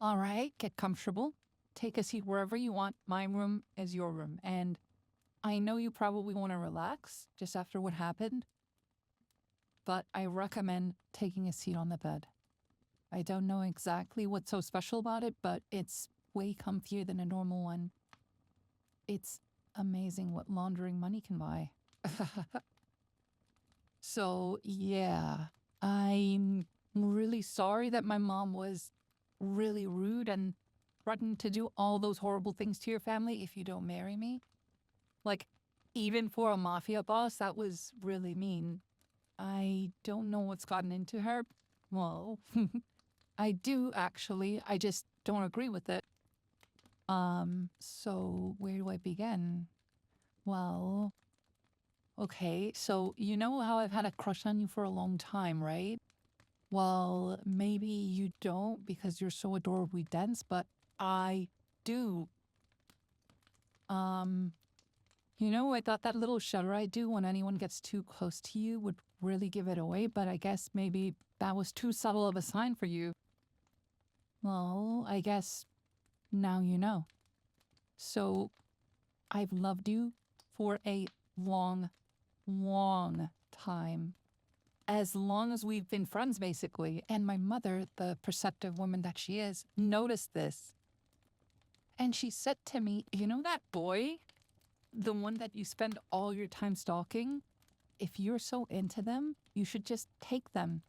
All right, get comfortable. Take a seat wherever you want. My room is your room. And I know you probably want to relax just after what happened, but I recommend taking a seat on the bed. I don't know exactly what's so special about it, but it's way comfier than a normal one. It's amazing what laundering money can buy. So, yeah, I'm really sorry that my mom was really rude and threatened to do all those horrible things to your family if you don't marry me. Like, even for a mafia boss, that was really mean. I don't know what's gotten into her. Well, I do actually. I just don't agree with it. So where do I begin? Well, okay, so you know how I've had a crush on you for a long time, right? Well, maybe you don't because you're so adorably dense, but I do. I thought that little shudder I do when anyone gets too close to you would really give it away, but I guess maybe that was too subtle of a sign for you. Well, I guess now you know. So, I've loved you for a long, long time. As long as we've been friends, basically. And my mother, the perceptive woman that she is, noticed this. And she said to me, you know that boy? The one that you spend all your time stalking? If you're so into them, you should just take them.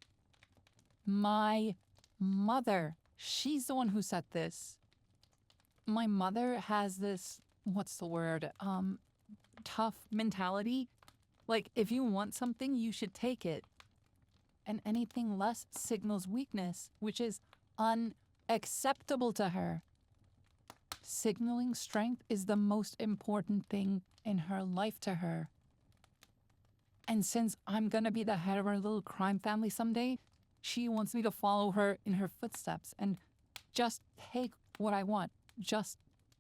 My mother, she's the one who said this. My mother has this, what's the word? Tough mentality. Like, if you want something, you should take it. And anything less signals weakness, which is unacceptable to her. Signaling strength is the most important thing in her life to her. And since I'm gonna be the head of our little crime family someday, she wants me to follow her in her footsteps and just take what I want, just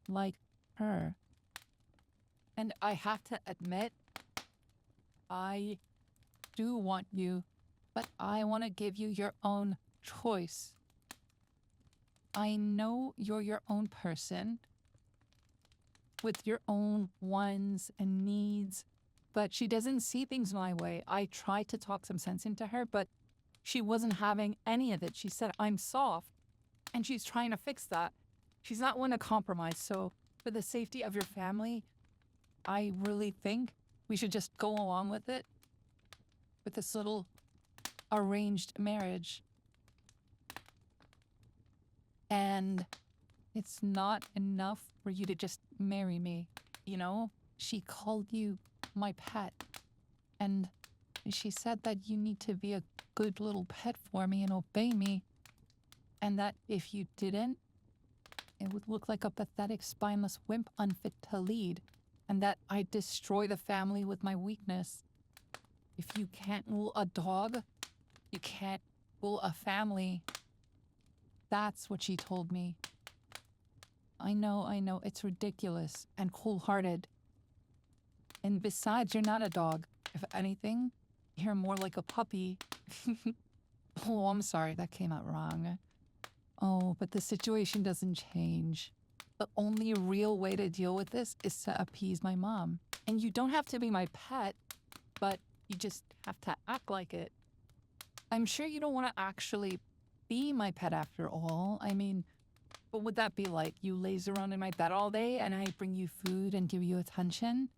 like her. And I have to admit, I do want you, but I want to give you your own choice. I know you're your own person with your own wants and needs, but she doesn't see things my way. I tried to talk some sense into her, but she wasn't having any of it. She said, I'm soft, and she's trying to fix that. She's not one to compromise. So for the safety of your family, I really think we should just go along with it, with this little arranged marriage. And it's not enough for you to just marry me, you know? She called you my pet. And she said that you need to be a good little pet for me and obey me. And that if you didn't, it would look like a pathetic, spineless wimp unfit to lead. And that I'd destroy the family with my weakness. If you can't rule a dog, you can't rule a family. That's what she told me. I know, it's ridiculous and cold-hearted. And besides, you're not a dog. If anything, you're more like a puppy. Oh, I'm sorry, that came out wrong. Oh, but the situation doesn't change. The only real way to deal with this is to appease my mom. And you don't have to be my pet, but you just have to act like it. I'm sure you don't want to actually be my pet after all. I mean, what would that be like? You laze around in my bed all day and I bring you food and give you attention?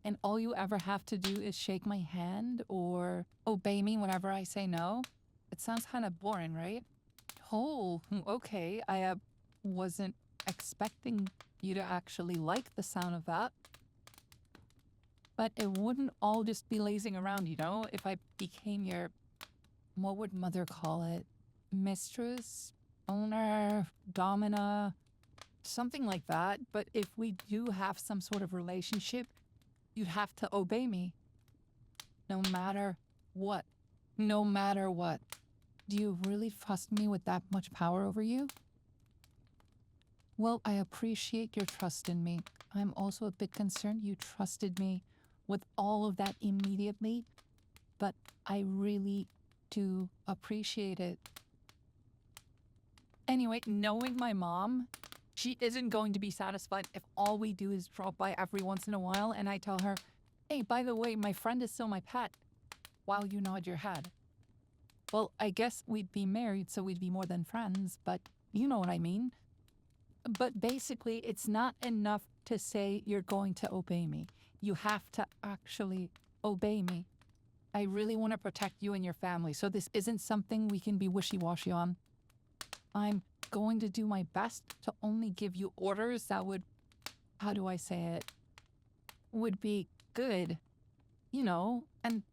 And all you ever have to do is shake my hand or obey me whenever I say no? It sounds kind of boring, right? Oh, okay. I wasn't expecting you to actually like the sound of that. But it wouldn't all just be lazing around, you know? If I became your, what would mother call it? Mistress? Owner? Domina? Something like that. But if we do have some sort of relationship, you'd have to obey me. No matter what. No matter what. Do you really trust me with that much power over you? Well, I appreciate your trust in me. I'm also a bit concerned you trusted me with all of that immediately, but I really do appreciate it. Anyway, knowing my mom, she isn't going to be satisfied if all we do is drop by every once in a while and I tell her, hey, by the way, my friend is still my pet, while you nod your head. Well, I guess we'd be married, so we'd be more than friends, but you know what I mean. But basically, it's not enough to say you're going to obey me. You have to actually obey me. I really want to protect you and your family, so this isn't something we can be wishy-washy on. I'm going to do my best to only give you orders that would, how do I say it, would be good, you know, and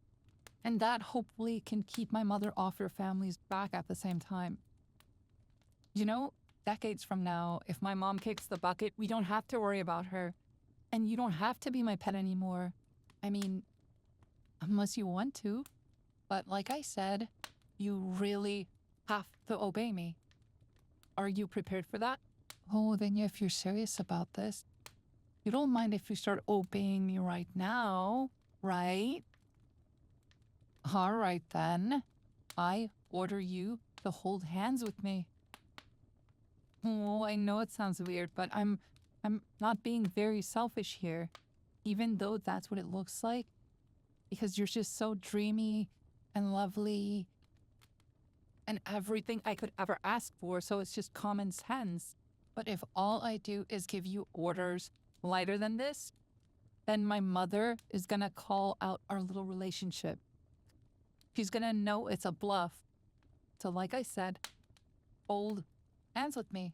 that hopefully can keep my mother off your family's back at the same time. You know, decades from now, if my mom kicks the bucket, we don't have to worry about her. And you don't have to be my pet anymore. I mean, unless you want to. But like I said, you really have to obey me. Are you prepared for that? Oh, then if you're serious about this, you don't mind if you start obeying me right now, right? All right then. I order you to hold hands with me. Oh, I know it sounds weird, but I'm not being very selfish here, even though that's what it looks like, because you're just so dreamy and lovely and everything I could ever ask for, so it's just common sense. But if all I do is give you orders lighter than this, then my mother is gonna call out our little relationship. She's gonna know it's a bluff. So like I said, hold hands with me.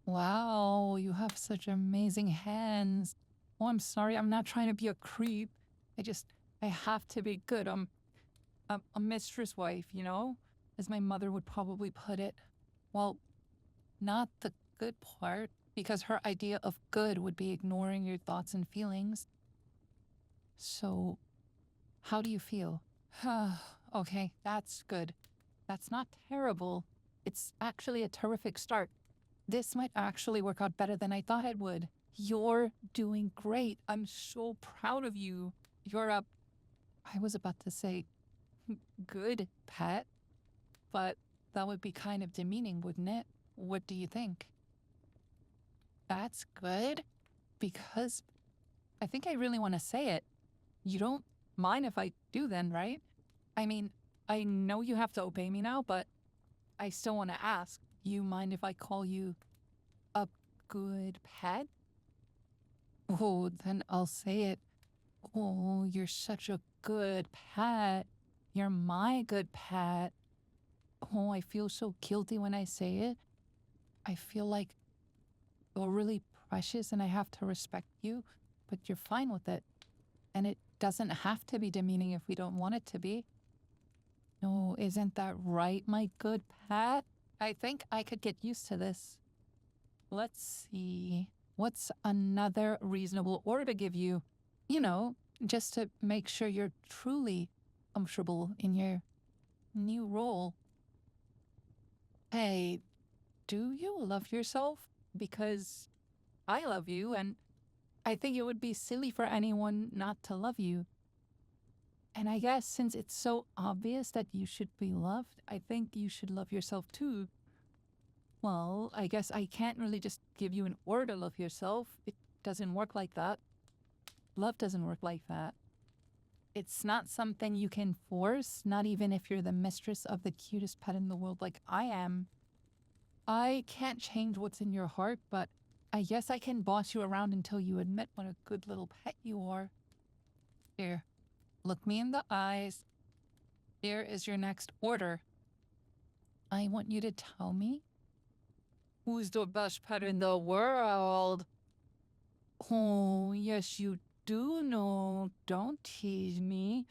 Wow, you have such amazing hands. Oh, I'm sorry, I'm not trying to be a creep. I have to be good. I'm a mistress wife, you know? As my mother would probably put it. Well, not the good part, because her idea of good would be ignoring your thoughts and feelings. So, how do you feel? Okay, that's good. That's not terrible. It's actually a terrific start. This might actually work out better than I thought it would. You're doing great. I'm so proud of you. You're I was about to say, good pet, but that would be kind of demeaning, wouldn't it? What do you think? That's good, because I think I really want to say it. You don't mind if I do then, right? I mean, I know you have to obey me now, but I still want to ask. You mind if I call you a good pet? Oh, then I'll say it. Oh, you're such a good pet. You're my good pet. Oh, I feel so guilty when I say it. I feel like you're really precious and I have to respect you, but you're fine with it. And it doesn't have to be demeaning if we don't want it to be. No, isn't that right, my good pet? I think I could get used to this. Let's see. What's another reasonable order to give you? You know, just to make sure you're truly comfortable in your new role. Hey, do you love yourself? Because I love you, and I think it would be silly for anyone not to love you. And I guess since it's so obvious that you should be loved, I think you should love yourself too. Well, I guess I can't really just give you an order to love yourself. It doesn't work like that. Love doesn't work like that. It's not something you can force, not even if you're the mistress of the cutest pet in the world like I am. I can't change what's in your heart, but I guess I can boss you around until you admit what a good little pet you are. Here, look me in the eyes. Here is your next order. I want you to tell me who's the best pet in the world. Oh, yes, you do know. Don't tease me.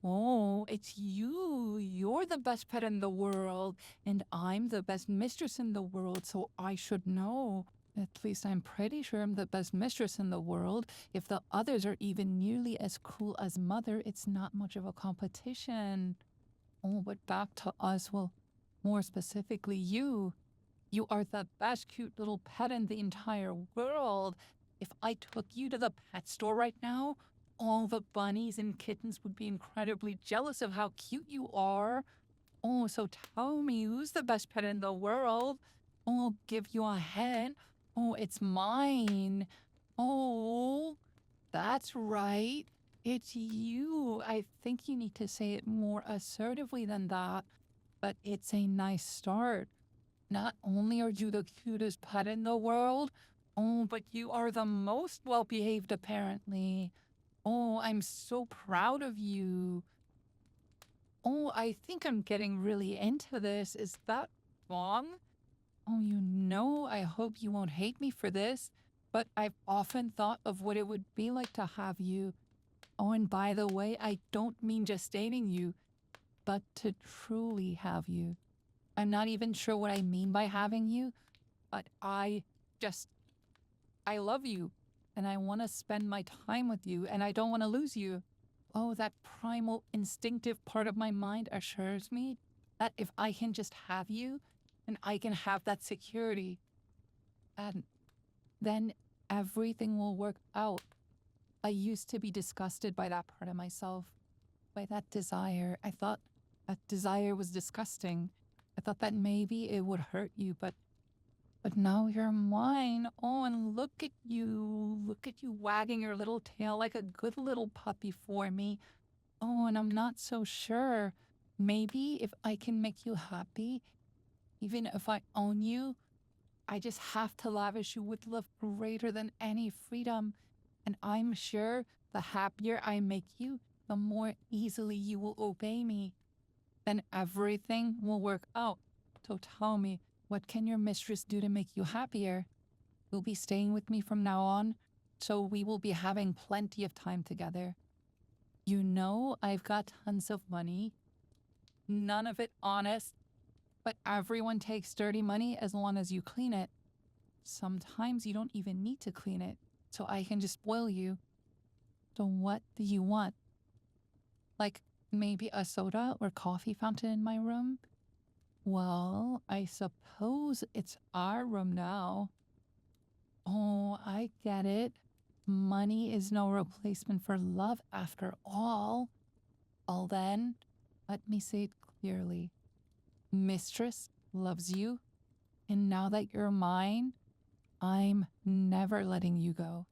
Oh, it's you. You're the best pet in the world, and I'm the best mistress in the world, so I should know. At least I'm pretty sure I'm the best mistress in the world. If the others are even nearly as cool as Mother, it's not much of a competition. Oh, but back to us, well, more specifically you. You are the best cute little pet in the entire world. If I took you to the pet store right now, all the bunnies and kittens would be incredibly jealous of how cute you are. Oh, so tell me, who's the best pet in the world? I'll give you a head. Oh, it's mine. Oh, that's right. It's you. I think you need to say it more assertively than that, but it's a nice start. Not only are you the cutest pet in the world, oh, but you are the most well behaved, apparently. Oh, I'm so proud of you. Oh, I think I'm getting really into this. Is that wrong? Oh, I hope you won't hate me for this, but I've often thought of what it would be like to have you. Oh, and by the way, I don't mean just dating you, but to truly have you. I'm not even sure what I mean by having you, but just, I love you, and I want to spend my time with you, and I don't want to lose you. Oh, that primal, instinctive part of my mind assures me that if I can just have you, and I can have that security, and then everything will work out. I used to be disgusted by that part of myself, by that desire. I thought that desire was disgusting. I thought that maybe it would hurt you, but now you're mine. Oh, and look at you. Look at you wagging your little tail like a good little puppy for me. Oh, and I'm not so sure. Maybe if I can make you happy, even if I own you, I just have to lavish you with love greater than any freedom. And I'm sure the happier I make you, the more easily you will obey me. Then everything will work out. So tell me, what can your mistress do to make you happier? You'll be staying with me from now on, so we will be having plenty of time together. You know I've got tons of money. None of it honest, but everyone takes dirty money as long as you clean it. Sometimes you don't even need to clean it, so I can just spoil you. So what do you want? Like maybe a soda or coffee fountain in my room? Well, I suppose it's our room now. Oh, I get it. Money is no replacement for love after all. Well then, let me say it clearly. Mistress loves you, and now that you're mine, I'm never letting you go.